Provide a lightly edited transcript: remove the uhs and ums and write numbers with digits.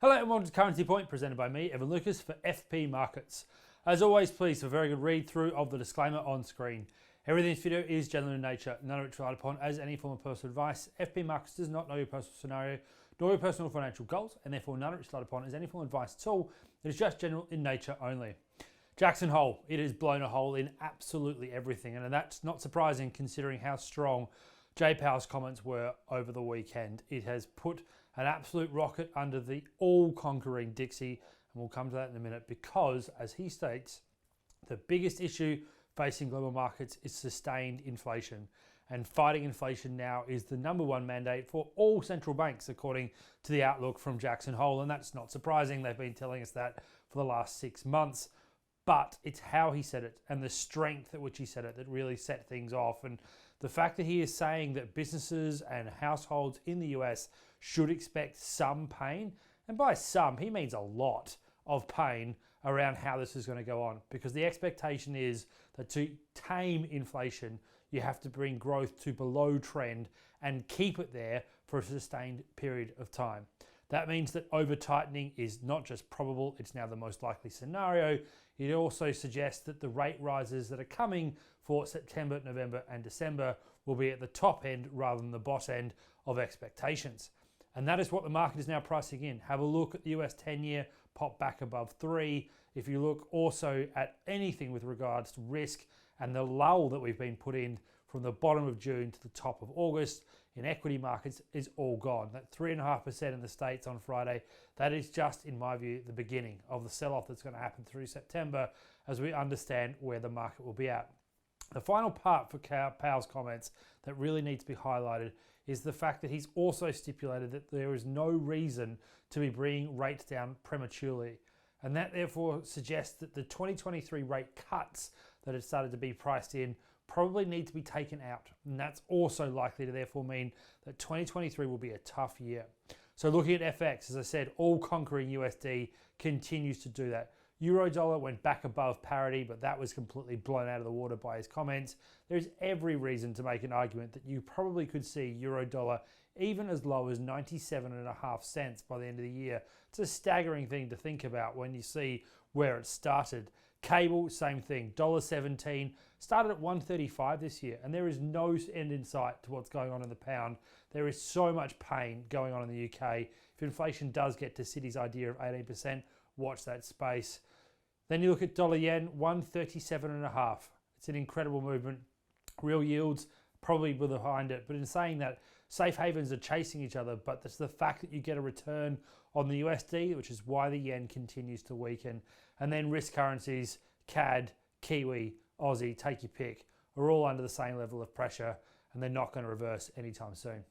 Hello and welcome to Currency Point, presented by me, Evan Lucas, for FP Markets. As always, please for a very good read through of the disclaimer on screen. Everything in this video is general in nature, none of which relied upon as any form of personal advice. FP Markets does not know your personal scenario, nor your personal financial goals, and therefore none of which relied upon as any form of advice at all. It is just general in nature only. Jackson Hole, it has blown a hole in absolutely everything, and that's not surprising considering how strong Jay Powell's comments were over the weekend. It has put an absolute rocket under the all-conquering Dixie, and we'll come to that in a minute because, as he states, the biggest issue facing global markets is sustained inflation. And fighting inflation now is the number one mandate for all central banks, according to the outlook from Jackson Hole. And that's not surprising. They've been telling us that for the last 6 months. But it's how he said it and the strength at which he said it that really set things off. And the fact that he is saying that businesses and households in the US should expect some pain, and by some, he means a lot of pain around how this is going to go on, because the expectation is that to tame inflation, you have to bring growth to below trend and keep it there for a sustained period of time. That means that over-tightening is not just probable, it's now the most likely scenario. It also suggests that the rate rises that are coming for September, November, and December will be at the top end rather than the bottom end of expectations. And that is what the market is now pricing in. Have a look at the US 10-year pop back above 3. If you look also at anything with regards to risk and the lull that we've been put in from the bottom of June to the top of August in equity markets is all gone. That 3.5% in the States on Friday, that is just, in my view, the beginning of the sell-off that's going to happen through September as we understand where the market will be at. The final part for Powell's comments that really needs to be highlighted is the fact that he's also stipulated that there is no reason to be bringing rates down prematurely. And that therefore suggests that the 2023 rate cuts that have started to be priced in probably need to be taken out. And that's also likely to therefore mean that 2023 will be a tough year. So looking at FX, as I said, all conquering USD continues to do that. Euro dollar went back above parity, but that was completely blown out of the water by his comments. There's every reason to make an argument that you probably could see euro dollar even as low as 97.5 cents by the end of the year. It's a staggering thing to think about when you see where it started. Cable, same thing, $1.17, started at 135 this year, and there is no end in sight to what's going on in the pound. There is so much pain going on in the UK. If inflation does get to City's idea of 18%, watch that space. Then you look at dollar yen, 137.5. It's an incredible movement. Real yields probably were behind it, but in saying that, safe havens are chasing each other, but it's the fact that you get a return on the USD, which is why the yen continues to weaken. And then risk currencies, CAD, Kiwi, Aussie, take your pick, are all under the same level of pressure, and they're not going to reverse anytime soon.